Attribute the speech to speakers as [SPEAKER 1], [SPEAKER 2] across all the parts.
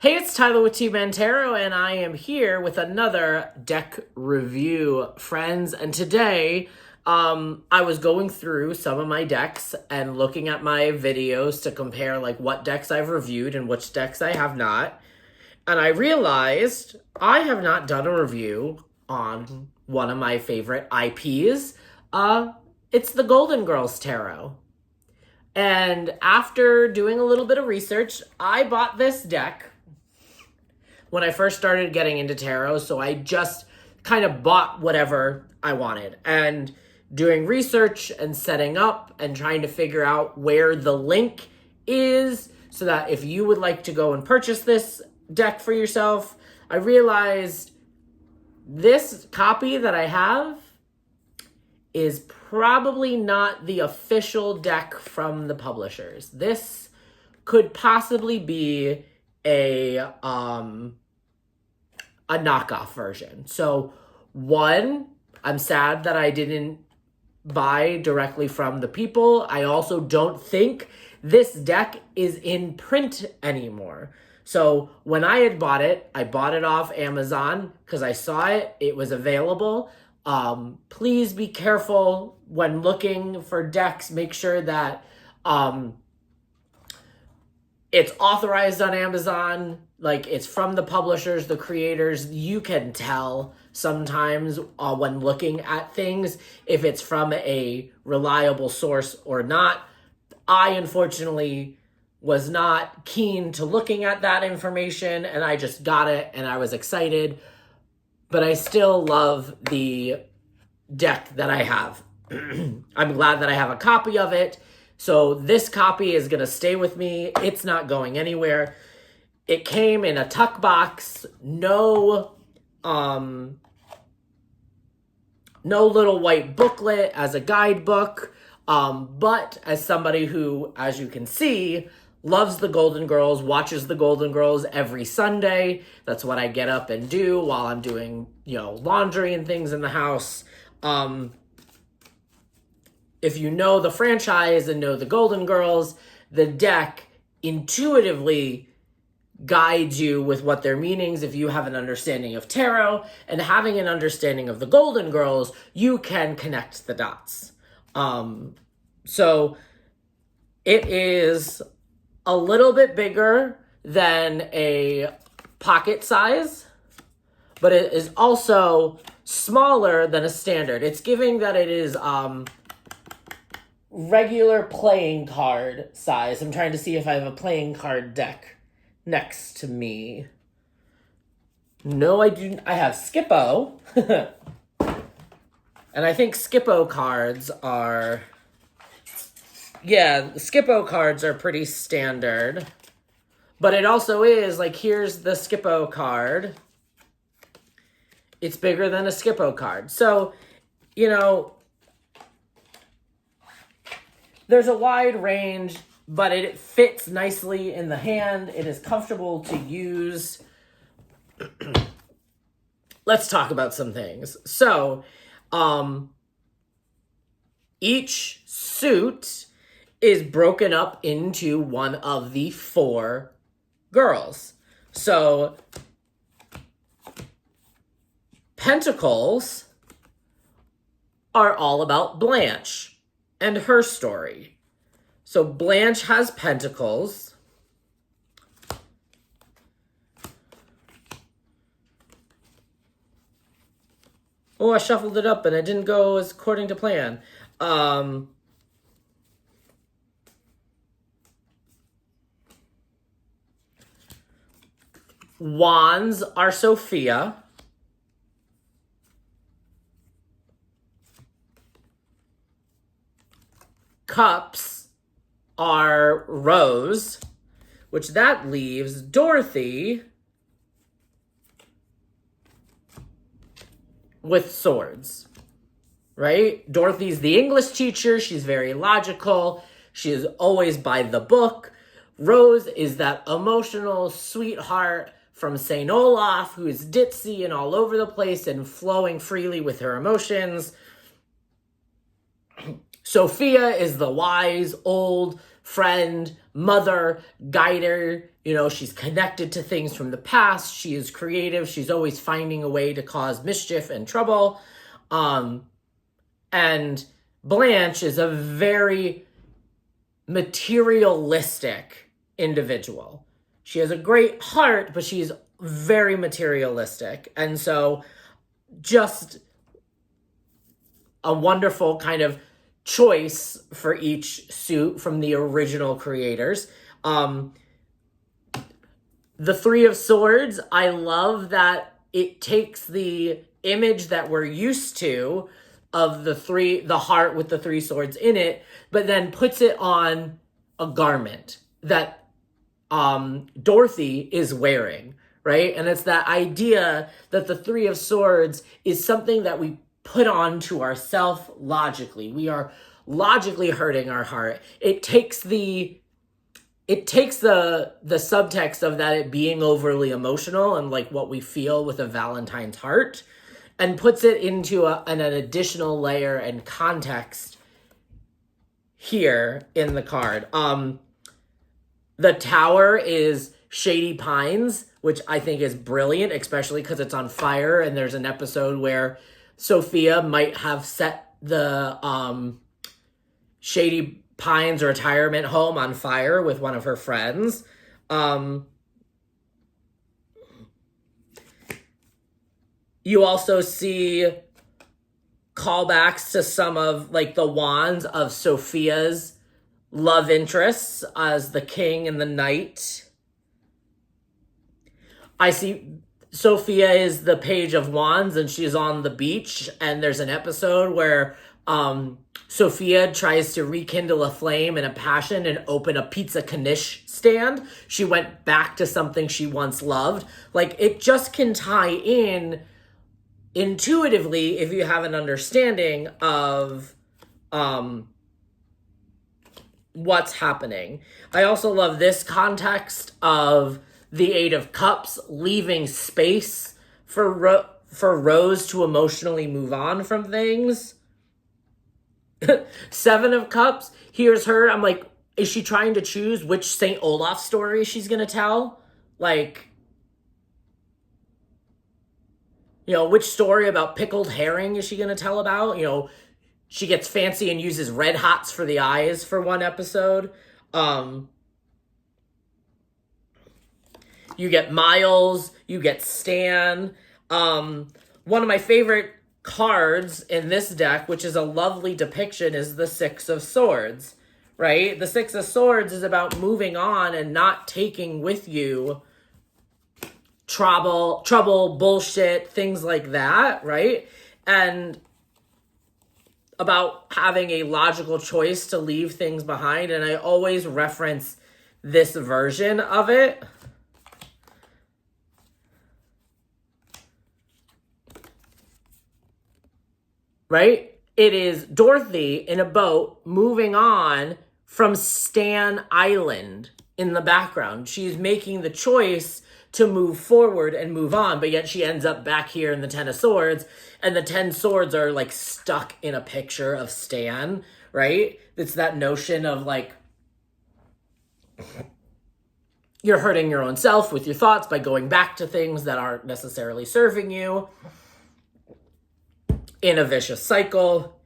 [SPEAKER 1] Hey, it's Tyler with T-Mann, and I am here with another deck review, friends. And today, I was going through some of my decks and looking at my videos to compare like what decks I've reviewed and which decks I have not. And I realized I have not done a review on one of my favorite IPs. It's the Golden Girls Tarot. And after doing a little bit of research, I bought this deck when I first started getting into tarot, so I just kind of bought whatever I wanted. And doing research and setting up and trying to figure out where the link is so that if you would like to go and purchase this deck for yourself, I realized this copy that I have is probably not the official deck from the publishers. This could possibly be a knockoff version. So one, I'm sad that I didn't buy directly from the people. I also don't think this deck is in print anymore. So when I had bought it, I bought it off Amazon because I saw it. It was available. Please be careful when looking for decks. Make sure that it's authorized on Amazon, like it's from the publishers, the creators. You can tell sometimes when looking at things if it's from a reliable source or not. I unfortunately was not keen to looking at that information, and I just got it and I was excited, but I still love the deck that I have. I'm glad that I have a copy of it. So this copy is going to stay with me. It's not going anywhere. It came in a tuck box, no little white booklet as a guidebook. But as somebody who, as you can see, loves the Golden Girls, watches the Golden Girls every Sunday. That's what I get up and do while I'm doing, laundry and things in the house. If you know the franchise and know the Golden Girls, the deck intuitively guides you with what their meanings. If you have an understanding of tarot and having an understanding of the Golden Girls, you can connect the dots. So it is a little bit bigger than a pocket size, but it is also smaller than a standard. It's giving that it is regular playing card size. I'm trying to see if I have a playing card deck next to me. No, I do. I have Skippo. And I think Skippo cards are... Yeah, Skippo cards are pretty standard. But it also is, like, here's the Skippo card. It's bigger than a Skippo card. So, there's a wide range, but it fits nicely in the hand. It is comfortable to use. Let's talk about some things. So, each suit is broken up into one of the 4 girls. So, Pentacles are all about Blanche and her story. So Blanche has pentacles. Oh, I shuffled it up and it didn't go as according to plan. Wands are Sophia. Cups are Rose, which that leaves Dorothy with swords, right? Dorothy's the English teacher. She's very logical. She is always by the book. Rose is that emotional sweetheart from St. Olaf who is ditzy and all over the place and flowing freely with her emotions. Sophia is the wise, old friend, mother, guider, She's connected to things from the past. She is creative. She's always finding a way to cause mischief and trouble. And Blanche is a very materialistic individual. She has a great heart, but she's very materialistic. And so just a wonderful kind of choice for each suit from the original creators. The Three of Swords, I love that it takes the image that we're used to of the heart with the three swords in it, but then puts it on a garment that Dorothy is wearing, right? And it's that idea that the Three of Swords is something that we put on to ourselves logically. We are logically hurting our heart. It takes the subtext of that it being overly emotional and like what we feel with a Valentine's heart, and puts it into an additional layer and context here in the card. The tower is Shady Pines, which I think is brilliant, especially because it's on fire, and there's an episode where Sophia might have set the Shady Pines retirement home on fire with one of her friends. You also see callbacks to some of like the wands of Sophia's love interests as the king and the knight. I see Sophia is the page of wands and she's on the beach, and there's an episode where Sophia tries to rekindle a flame and a passion and open a pizza knish stand. She went back to something she once loved. Like, it just can tie in intuitively if you have an understanding of what's happening. I also love this context of the Eight of Cups leaving space for Rose to emotionally move on from things. Seven of Cups, here's her. I'm like, is she trying to choose which St. Olaf story she's going to tell? Like, which story about pickled herring is she going to tell about? She gets fancy and uses red hots for the eyes for one episode. You get Miles, you get Stan. One of my favorite cards in this deck, which is a lovely depiction, is the Six of Swords, right? The Six of Swords is about moving on and not taking with you trouble, bullshit, things like that, right? And about having a logical choice to leave things behind. And I always reference this version of it. Right? It is Dorothy in a boat moving on from Stan Island in the background. She's making the choice to move forward and move on, but yet she ends up back here in the Ten of Swords, and the 10 swords are like stuck in a picture of Stan, right? It's that notion of like, you're hurting your own self with your thoughts by going back to things that aren't necessarily serving you in a vicious cycle.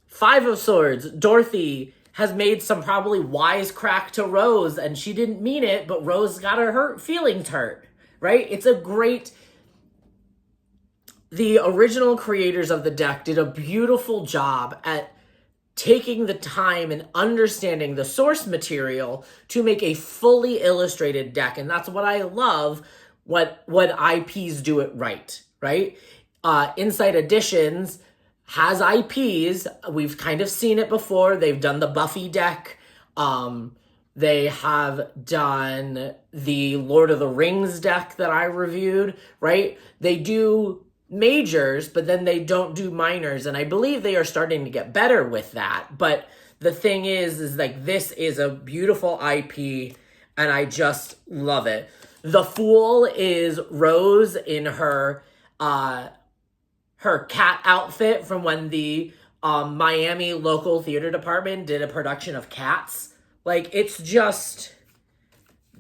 [SPEAKER 1] Five of Swords, Dorothy has made some probably wisecrack to Rose, and she didn't mean it, but Rose got her feelings hurt, right? It's a great... The original creators of the deck did a beautiful job at taking the time and understanding the source material to make a fully illustrated deck, and that's what I love, what IPs do it right? Insight Editions has IPs. We've kind of seen it before. They've done the Buffy deck. They have done the Lord of the Rings deck that I reviewed, right? They do majors, but then they don't do minors. And I believe they are starting to get better with that. But the thing is like, this is a beautiful IP and I just love it. The Fool is Rose in her cat outfit from when the Miami local theater department did a production of Cats. Like, it's just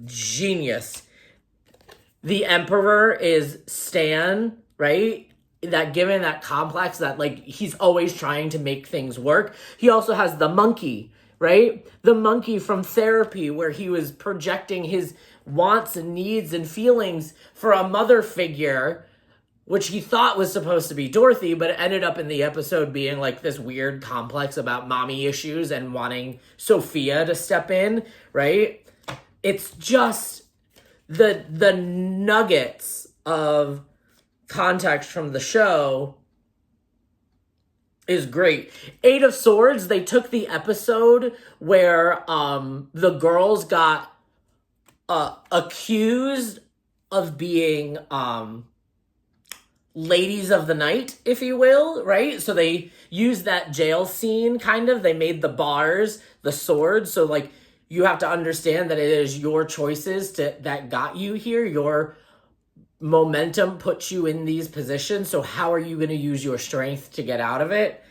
[SPEAKER 1] genius. The Emperor is Stan, right? That given that complex that like he's always trying to make things work. He also has the monkey, right? The monkey from Therapy, where he was projecting his wants and needs and feelings for a mother figure, which he thought was supposed to be Dorothy, but it ended up in the episode being like this weird complex about mommy issues and wanting Sophia to step in, right? It's just the nuggets of context from the show is great. Eight of Swords, they took the episode where the girls got accused of being ladies of the night, if you will, right? So they used that jail scene, kind of. They made the bars the swords. So, like, you have to understand that it is your choices that got you here. Your momentum puts you in these positions. So how are you going to use your strength to get out of it?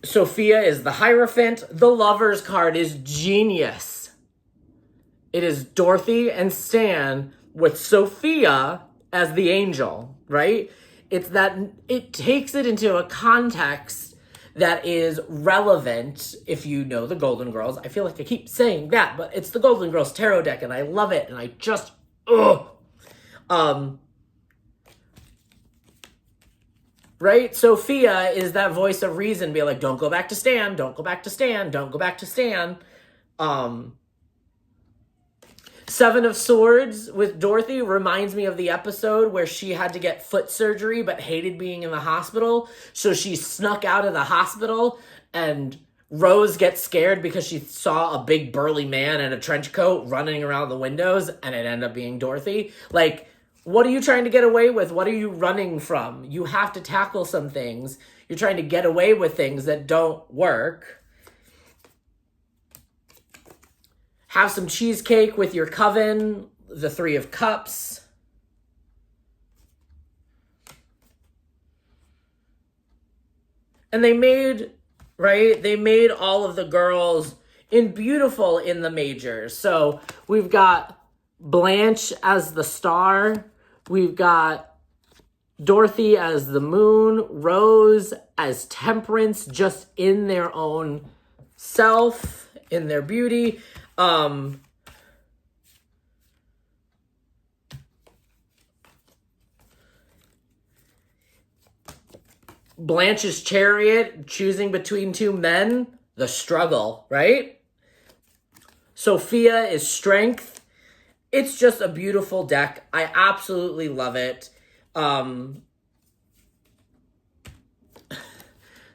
[SPEAKER 1] Sophia is the Hierophant. The Lovers card is genius. It is Dorothy and Stan with Sophia as the angel, right? It's that it takes it into a context that is relevant if you know the Golden Girls. I feel like I keep saying that, but it's the Golden Girls tarot deck and I love it and I just, right? Sophia is that voice of reason, be like, don't go back to Stan, don't go back to Stan, don't go back to Stan. Seven of Swords with Dorothy reminds me of the episode where she had to get foot surgery but hated being in the hospital. So she snuck out of the hospital and Rose gets scared because she saw a big burly man in a trench coat running around the windows and it ended up being Dorothy. Like, what are you trying to get away with? What are you running from? You have to tackle some things. You're trying to get away with things that don't work. Have some cheesecake with your coven, the Three of Cups. And they made, right? They made all of the girls beautiful in the majors. So we've got Blanche as the star. We've got Dorothy as the moon. Rose as Temperance, just in their own self, in their beauty. Blanche's Chariot, choosing between two men, the struggle, right? Sophia is Strength. It's just a beautiful deck. I absolutely love it.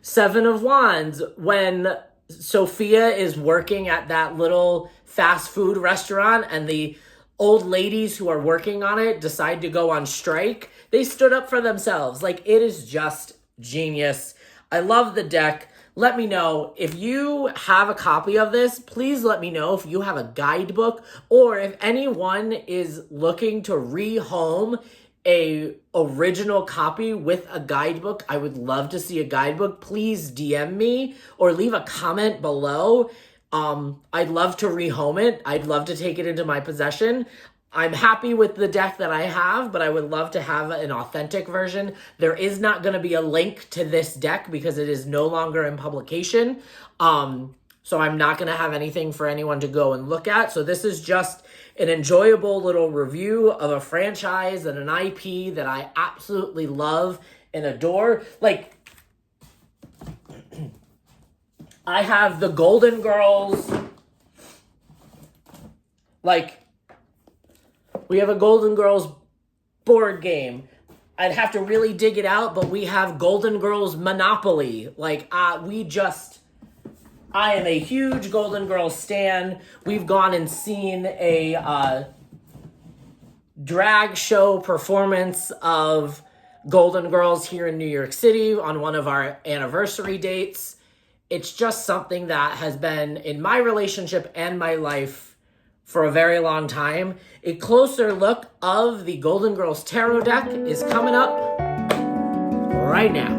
[SPEAKER 1] Seven of Wands, when Sophia is working at that little fast food restaurant and the old ladies who are working on it decide to go on strike, they stood up for themselves. Like, it is just genius. I love the deck. Let me know if you have a copy of this. Please let me know if you have a guidebook or if anyone is looking to rehome a original copy with a guidebook. I would love to see a guidebook. Please DM me or leave a comment below. I'd love to rehome it. I'd love to take it into my possession. I'm happy with the deck that I have, but I would love to have an authentic version. There is not going to be a link to this deck because it is no longer in publication. So I'm not going to have anything for anyone to go and look at. So this is just an enjoyable little review of a franchise and an IP that I absolutely love and adore. Like, I have the Golden Girls. Like, we have a Golden Girls board game. I'd have to really dig it out, but we have Golden Girls Monopoly. Like, I am a huge Golden Girls stan. We've gone and seen a drag show performance of Golden Girls here in New York City on one of our anniversary dates. It's just something that has been in my relationship and my life for a very long time. A closer look of the Golden Girls tarot deck is coming up right now.